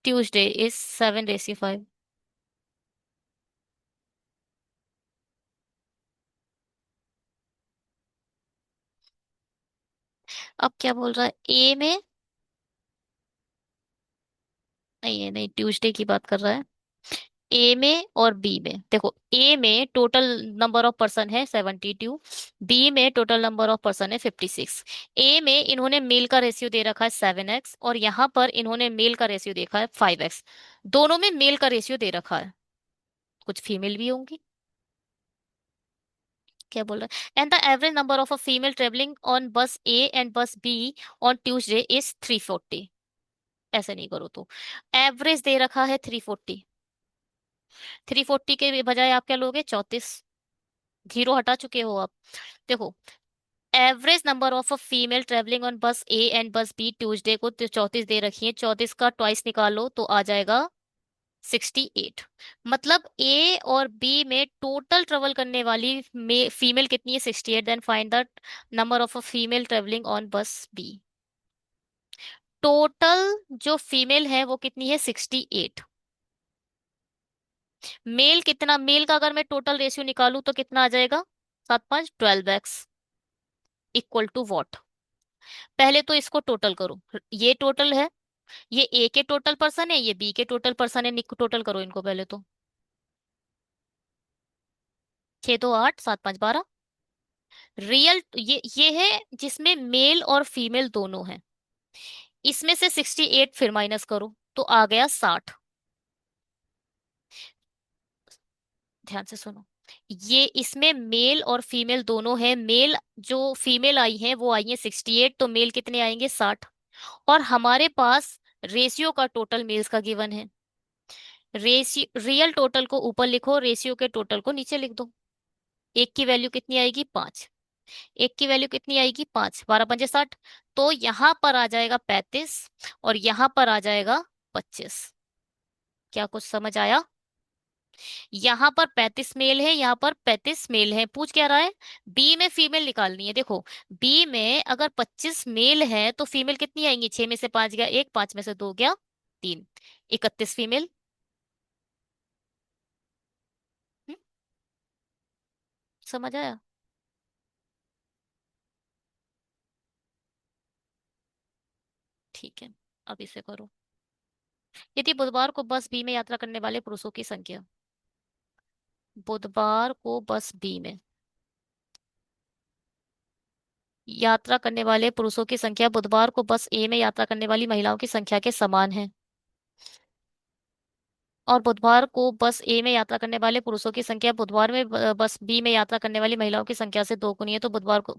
A: Tuesday is 7:5। अब क्या बोल रहा है? ए में, नहीं है, नहीं, ट्यूसडे की बात कर रहा है। ए में और बी में देखो, ए में टोटल नंबर ऑफ पर्सन है 72, बी में टोटल नंबर ऑफ पर्सन है 56। ए में इन्होंने मेल का रेशियो दे रखा है 7x, और यहाँ पर इन्होंने मेल का रेशियो देखा है 5x। दोनों में मेल का रेशियो दे रखा है, कुछ फीमेल भी होंगी। क्या बोल रहा है? And the average number of a female travelling on बस ए एंड बस बी ऑन ट्यूसडे इज 340। ऐसे नहीं करो तो, एवरेज दे रखा है 340। 340 के बजाय आप क्या लोगे? 34। जीरो हटा चुके हो आप। देखो, average number of a female travelling on बस ए एंड बस बी ट्यूसडे को 34 दे रखी है, 34 का ट्वाइस निकालो तो आ जाएगा 68। मतलब ए और बी में टोटल ट्रेवल करने वाली फीमेल कितनी है? 68। Then find the number of a female travelling on bus B. Total जो फीमेल है वो कितनी है? 68। मेल कितना? मेल का अगर मैं टोटल रेशियो निकालूं तो कितना आ जाएगा? 7 × 5 = 12x इक्वल टू वॉट? पहले तो इसको टोटल करो। ये टोटल है, ये ए के टोटल पर्सन है, ये बी के टोटल पर्सन है। टोटल करो इनको पहले तो। 6 2 8, 7 5 12। रियल ये है जिसमें मेल और फीमेल दोनों हैं। इसमें से 68 फिर माइनस करो तो आ गया 60। ध्यान से सुनो, ये इसमें मेल और फीमेल दोनों हैं। मेल जो फीमेल आई है वो आई है 68, तो मेल कितने आएंगे? 60। और हमारे पास रेशियो का टोटल मेल्स का गिवन है। रेशियो रियल टोटल को ऊपर लिखो, रेशियो के टोटल को नीचे लिख दो। एक की वैल्यू कितनी आएगी? 5। एक की वैल्यू कितनी आएगी? 5। 12 × 5 = 60। तो यहां पर आ जाएगा 35, और यहां पर आ जाएगा 25। क्या कुछ समझ आया? यहाँ पर 35 मेल है, यहाँ पर 35 मेल है। पूछ क्या रहा है? बी में फीमेल निकालनी है। देखो, बी में अगर 25 मेल है तो फीमेल कितनी आएंगी? 6 में से 5 गया 1, 5 में से 2 गया 3, 31 फीमेल। हम्म, समझ आया? ठीक है, अब इसे करो। यदि बुधवार को बस बी में यात्रा करने वाले पुरुषों की संख्या, बुधवार को बस बी में यात्रा करने वाले पुरुषों की संख्या बुधवार को बस ए में यात्रा करने वाली महिलाओं की संख्या के समान है, और बुधवार को बस ए में यात्रा करने वाले पुरुषों की संख्या बुधवार में बस बी में यात्रा करने वाली महिलाओं की संख्या से 2 गुनी है, तो बुधवार को।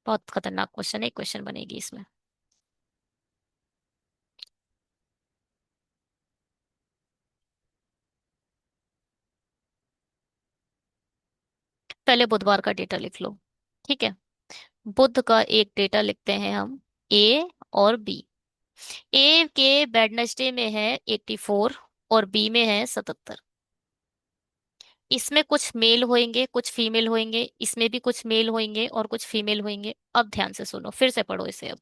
A: बहुत खतरनाक क्वेश्चन है, क्वेश्चन बनेगी इसमें। पहले बुधवार का डेटा लिख लो। ठीक है, बुध का एक डेटा लिखते हैं हम। ए और बी। ए के वेडनेसडे में है 84, और बी में है 77। इसमें कुछ मेल होंगे, कुछ फीमेल होंगे, इसमें भी कुछ मेल होंगे और कुछ फीमेल होंगे। अब ध्यान से सुनो, फिर से पढ़ो इसे अब।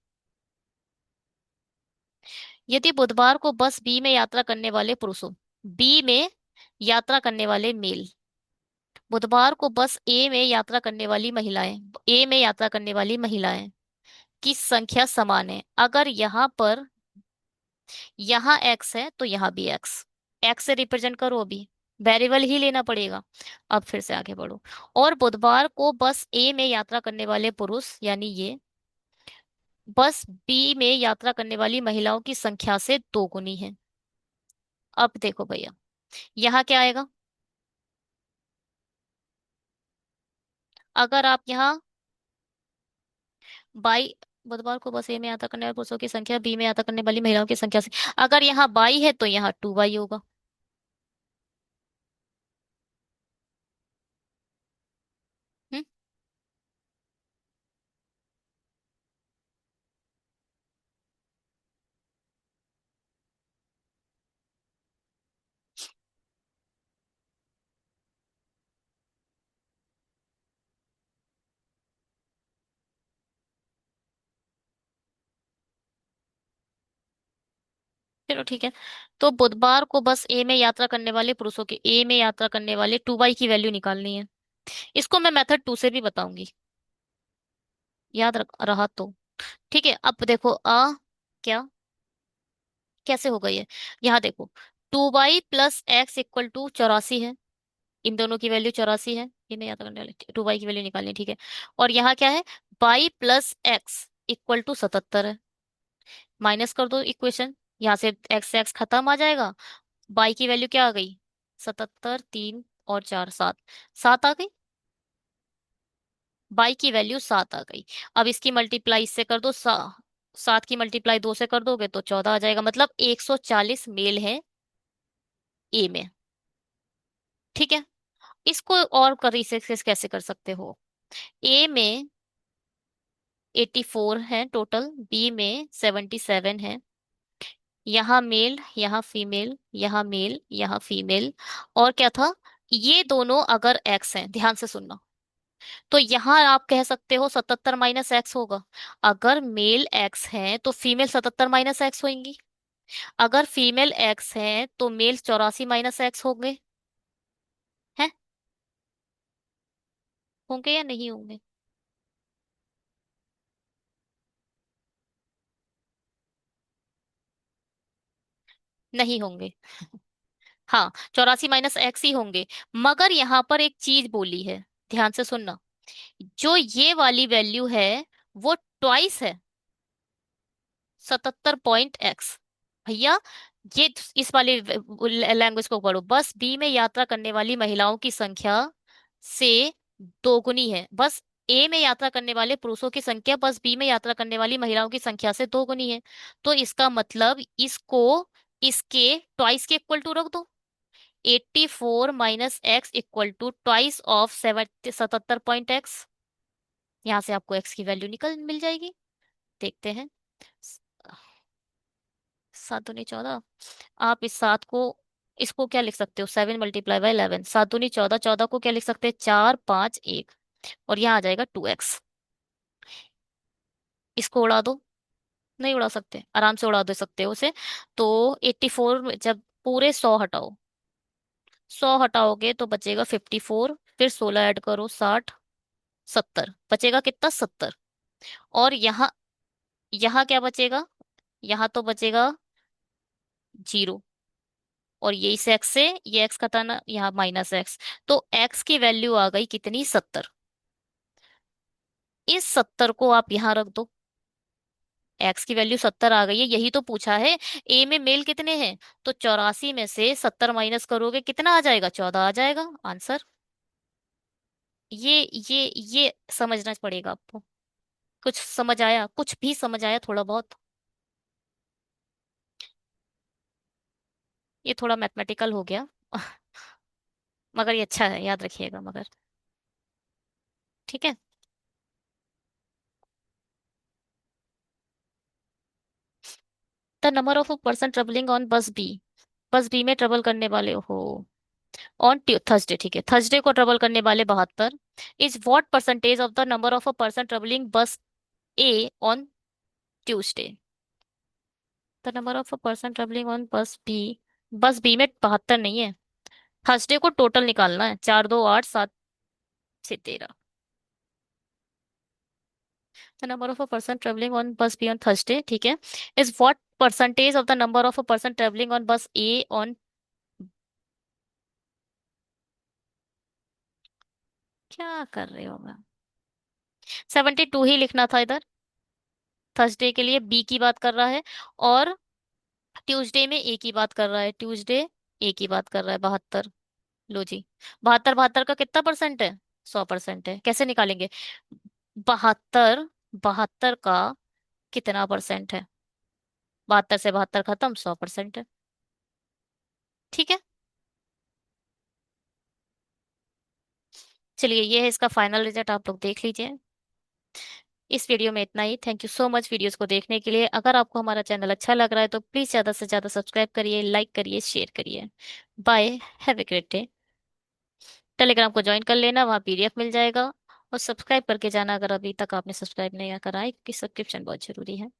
A: यदि बुधवार को बस बी में यात्रा करने वाले पुरुषों, बी में यात्रा करने वाले मेल, बुधवार को बस ए में यात्रा करने वाली महिलाएं, ए में यात्रा करने वाली महिलाएं की संख्या समान है। अगर यहाँ पर, यहाँ एक्स है तो यहाँ भी एक्स। एक्स से रिप्रेजेंट करो, अभी वेरिएबल ही लेना पड़ेगा। अब फिर से आगे बढ़ो। और बुधवार को बस ए में यात्रा करने वाले पुरुष, यानी ये, बस बी में यात्रा करने वाली महिलाओं की संख्या से दोगुनी है। अब देखो भैया, यहाँ क्या आएगा? अगर आप यहाँ बाई, बुधवार को बस ए में यात्रा करने वाले पुरुषों की संख्या बी में यात्रा करने वाली महिलाओं की संख्या से, अगर यहाँ बाई है तो यहाँ टू बाई होगा। हम्म। चलो ठीक है। तो बुधवार को बस ए में यात्रा करने वाले पुरुषों के, ए में यात्रा करने वाले टू बाई की वैल्यू निकालनी है। इसको मैं मेथड टू से भी बताऊंगी, याद रहा तो। ठीक है, अब देखो क्या, कैसे हो गई है? यहाँ देखो, two y plus x equal to 84 है। इन दोनों की वैल्यू 84 है, ये मैं याद करने वाली, टू बाई की वैल्यू निकालनी है, ठीक है। और यहाँ क्या है? Y plus x equal to 77 है। माइनस कर दो इक्वेशन, यहाँ से एक्स खत्म आ जाएगा। बाई की वैल्यू क्या आ गई? 77, 3 और 4 7, 7 आ गई। बाई की वैल्यू 7 आ गई। अब इसकी मल्टीप्लाई इससे कर दो, 7 की मल्टीप्लाई 2 से कर दोगे तो 14 आ जाएगा, मतलब 140 मेल है ए में। ठीक है। इसको और कर इसे कैसे कर सकते हो? ए में 84 है टोटल, बी में 77 है। यहाँ मेल, यहाँ फीमेल, यहाँ मेल, यहाँ फीमेल। और क्या था? ये दोनों अगर एक्स हैं, ध्यान से सुनना, तो यहाँ आप कह सकते हो 77 माइनस एक्स होगा। अगर मेल एक्स है तो फीमेल 77 माइनस एक्स होंगी। अगर फीमेल एक्स है तो मेल 84 माइनस एक्स होंगे। हैं? होंगे या नहीं होंगे? नहीं होंगे। हाँ, 84 माइनस एक्स ही होंगे। मगर यहाँ पर एक चीज बोली है, ध्यान से सुनना। जो ये वाली वैल्यू है वो ट्वाइस है 77 पॉइंट एक्स। भैया, ये इस वाली लैंग्वेज को पढ़ो, बस बी में यात्रा करने वाली महिलाओं की संख्या से दोगुनी है। बस ए में यात्रा करने वाले पुरुषों की संख्या बस बी में यात्रा करने वाली महिलाओं की संख्या से दोगुनी है। तो इसका मतलब इसको इसके ट्वाइस के इक्वल टू रख दो। 84 minus x equal to twice of 77 point x. यहाँ से आपको एक्स की वैल्यू निकल मिल जाएगी। देखते हैं। 7 दूनी 14। आप इस 7 को, इसको क्या लिख सकते हो? 7 × 11, 7 दूनी 14, 14 को क्या लिख सकते हैं? 4 5 1। और यहाँ आ जाएगा 2x। इसको उड़ा दो। नहीं उड़ा सकते? आराम से उड़ा दे सकते हो उसे। तो 84 में जब पूरे 100 हटाओ, 100 हटाओगे तो बचेगा 54, फिर 16 ऐड करो 60, 70 बचेगा। कितना? 70। और यहाँ, यहाँ क्या बचेगा? यहाँ तो बचेगा 0। और ये इस एक्स से ये एक्स का था ना, यहाँ माइनस एक्स। तो एक्स की वैल्यू आ गई कितनी? 70। इस 70 को आप यहाँ रख दो। एक्स की वैल्यू 70 आ गई है, यही तो पूछा है। ए में मेल कितने हैं? तो 84 में से 70 माइनस करोगे कितना आ जाएगा? 14 आ जाएगा आंसर। ये समझना पड़ेगा आपको। कुछ समझ आया? कुछ भी समझ आया थोड़ा बहुत? ये थोड़ा मैथमेटिकल हो गया मगर ये अच्छा है, याद रखिएगा मगर। ठीक है। The number of person travelling on bus B, bus B में ट्रेवल करने वाले हो ऑन थर्सडे, ठीक है, थर्सडे को ट्रेवल करने वाले 72 is what percentage of the number of a person travelling bus A on Tuesday? The number of a person travelling on bus B, bus B में 72 नहीं है। थर्सडे को टोटल निकालना है, 4 2 8 7 6 13। The number of a person travelling on bus B on Thursday, ठीक है, is what percentage of the number of a person travelling on बस A on, क्या कर रहे हो मैम? 72 ही लिखना था इधर। थर्सडे के लिए बी की बात कर रहा है, और ट्यूसडे में ए की बात कर रहा है, ट्यूसडे ए की बात कर रहा है। 72। लो जी, 72 72 का कितना परसेंट है? 100% है। कैसे निकालेंगे? 72, 72 का कितना परसेंट है? 72 से 72 खत्म, 100% है। ठीक है। चलिए, ये है इसका फाइनल रिजल्ट, आप लोग देख लीजिए। इस वीडियो में इतना ही। Thank you so much videos को देखने के लिए। अगर आपको हमारा चैनल अच्छा लग रहा है तो प्लीज ज्यादा से ज्यादा सब्सक्राइब करिए, लाइक करिए, शेयर करिए। Bye. Have a great day. Telegram को ज्वाइन कर लेना, वहाँ पीडीएफ मिल जाएगा। और सब्सक्राइब करके जाना अगर अभी तक आपने सब्सक्राइब नहीं करा है, क्योंकि सब्सक्रिप्शन बहुत जरूरी है।